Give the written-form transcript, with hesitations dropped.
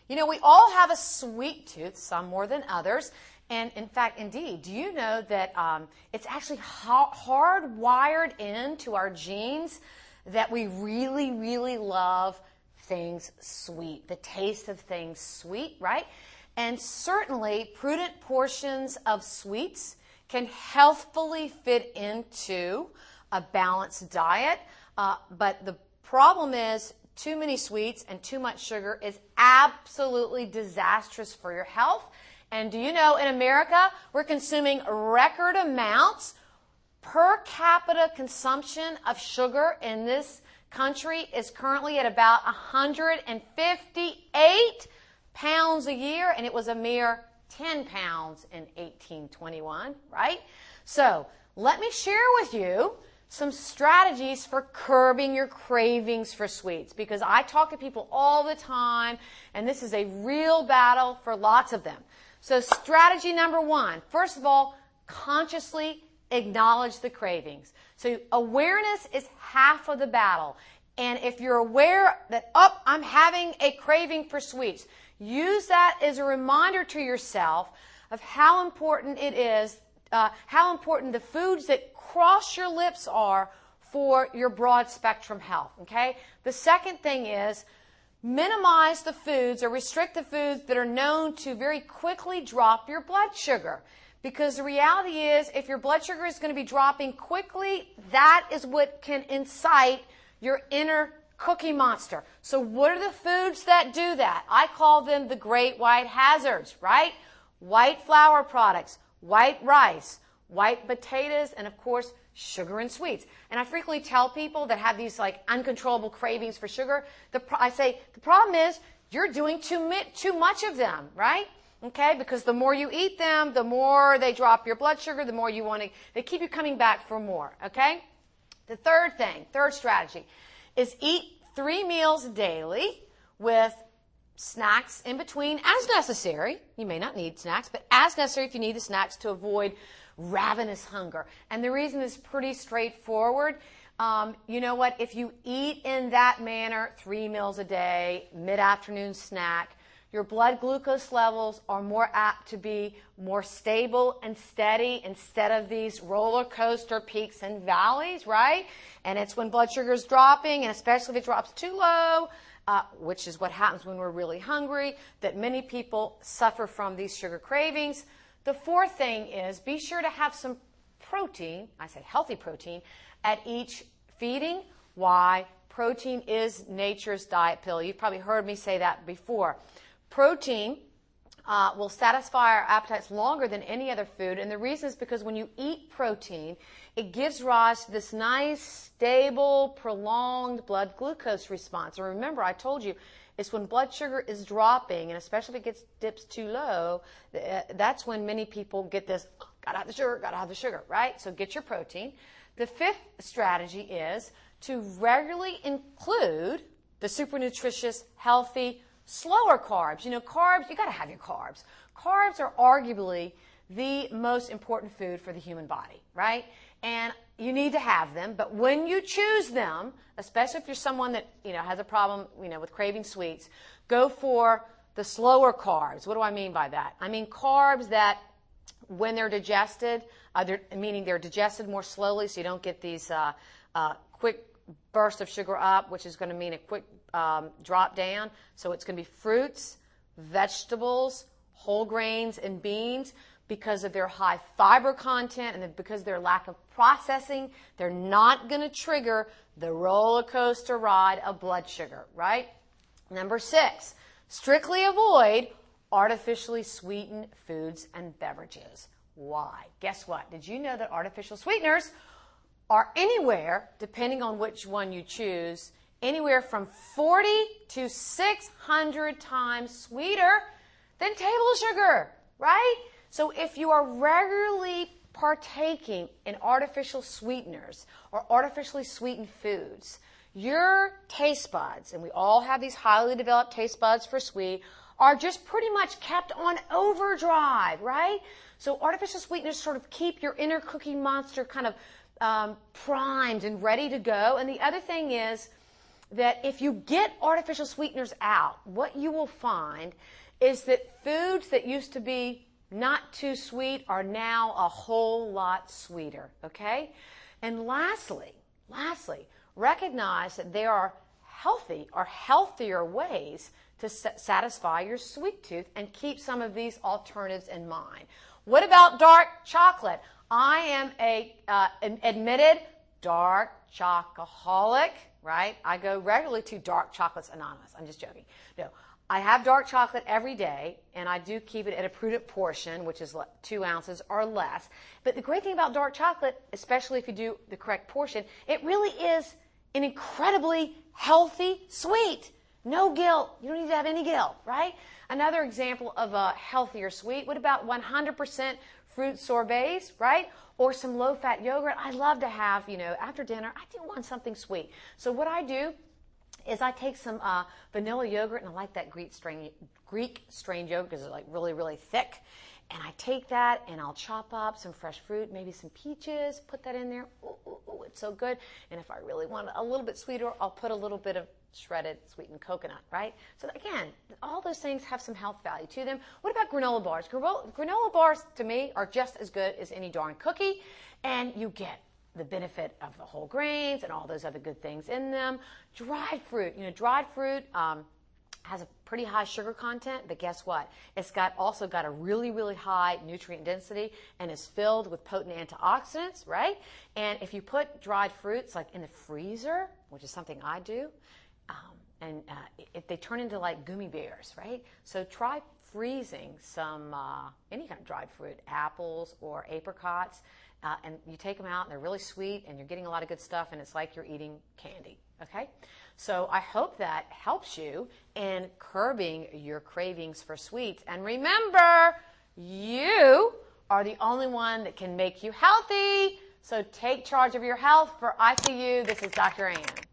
You know, we all have a sweet tooth, some more than others. And in fact, indeed, do you know that it's actually hardwired into our genes that we really, really love things sweet, the taste of things sweet, right? And certainly, prudent portions of sweets can healthfully fit into a balanced diet. But the problem is too many sweets and too much sugar is absolutely disastrous for your health. And do you know, in America, we're consuming record amounts. Per capita consumption of sugar in this country is currently at about 158 pounds a year, and it was a mere 10 pounds in 1821, right? So let me share with you some strategies for curbing your cravings for sweets, because I talk to people all the time, and this is a real battle for lots of them. So strategy number one, first of all, consciously acknowledge the cravings. So awareness is half of the battle. And if you're aware that, I'm having a craving for sweets, use that as a reminder to yourself of how important it is, how important the foods that cross your lips are for your broad spectrum health, okay? The second thing is minimize the foods or restrict the foods that are known to very quickly drop your blood sugar. Because the reality is, if your blood sugar is going to be dropping quickly, that is what can incite your inner cookie monster. So what are the foods that do that? I call them the great white hazards, right? White flour products, white rice, white potatoes, and of course, sugar and sweets. And I frequently tell people that have these like uncontrollable cravings for sugar, I say, the problem is you're doing too much of them, right? Okay, because the more you eat them, the more they drop your blood sugar, the more you want to, they keep you coming back for more, okay? The third strategy, is eat 3 meals daily with snacks in between as necessary. You may not need snacks, but as necessary if you need the snacks to avoid ravenous hunger. And the reason is pretty straightforward. You know what? If you eat in that manner, 3 meals a day, mid-afternoon snack, your blood glucose levels are more apt to be more stable and steady instead of these roller coaster peaks and valleys, right? And it's when blood sugar is dropping, and especially if it drops too low, which is what happens when we're really hungry, that many people suffer from these sugar cravings. The fourth thing is be sure to have some protein, I say healthy protein, at each feeding. Why? Protein is nature's diet pill. You've probably heard me say that before. Protein will satisfy our appetites longer than any other food, and the reason is because when you eat protein, it gives rise to this nice, stable, prolonged blood glucose response. And remember, I told you, it's when blood sugar is dropping, and especially if it dips too low, that's when many people get this, gotta have the sugar, right? So get your protein. The fifth strategy is to regularly include the super nutritious, healthy, slower carbs. You know, carbs, you got to have your carbs. Carbs are arguably the most important food for the human body, right? And you need to have them, but when you choose them, especially if you're someone that, has a problem, with craving sweets, go for the slower carbs. What do I mean by that? I mean carbs that when they're digested, meaning they're digested more slowly so you don't get these quick burst of sugar up, which is going to mean a quick drop down. So it's going to be fruits, vegetables, whole grains, and beans. Because of their high fiber content and because of their lack of processing, they're not going to trigger the roller coaster ride of blood sugar, right? Number 6, strictly avoid artificially sweetened foods and beverages. Why? Guess what? Did you know that artificial sweeteners are anywhere, depending on which one you choose, anywhere from 40 to 600 times sweeter than table sugar, right? So if you are regularly partaking in artificial sweeteners or artificially sweetened foods, your taste buds, and we all have these highly developed taste buds for sweet, are just pretty much kept on overdrive, right? So artificial sweeteners sort of keep your inner cookie monster kind of primed and ready to go. And the other thing is that if you get artificial sweeteners out, what you will find is that foods that used to be not too sweet are now a whole lot sweeter, okay? And lastly, recognize that there are healthier ways to satisfy your sweet tooth and keep some of these alternatives in mind. What about dark chocolate? I am an admitted dark chocoholic, right? I go regularly to Dark Chocolates Anonymous. I'm just joking. No, I have dark chocolate every day, and I do keep it at a prudent portion, which is 2 ounces or less. But the great thing about dark chocolate, especially if you do the correct portion, it really is an incredibly healthy sweet. No guilt. You don't need to have any guilt, right? Another example of a healthier sweet, what about 100% fruit sorbets, right? Or some low-fat yogurt. I love to have, after dinner, I do want something sweet. So what I do is I take some vanilla yogurt, and I like that Greek strain yogurt because it's like really, really thick. And I take that and I'll chop up some fresh fruit, maybe some peaches, put that in there. Ooh, it's so good. And if I really want a little bit sweeter, I'll put a little bit of shredded sweetened coconut, right? So again, all those things have some health value to them. What about granola bars? Granola bars, to me, are just as good as any darn cookie, and you get the benefit of the whole grains and all those other good things in them. Dried fruit, has a pretty high sugar content, but guess what? It's also got a really, really high nutrient density and is filled with potent antioxidants, right? And if you put dried fruits like in the freezer, which is something I do, if they turn into like gummy bears, right? So try freezing some any kind of dried fruit, apples or apricots, and you take them out and they're really sweet and you're getting a lot of good stuff and it's like you're eating candy, okay? So I hope that helps you in curbing your cravings for sweets. And remember, you are the only one that can make you healthy. So take charge of your health. For ICU, this is Dr. Ann.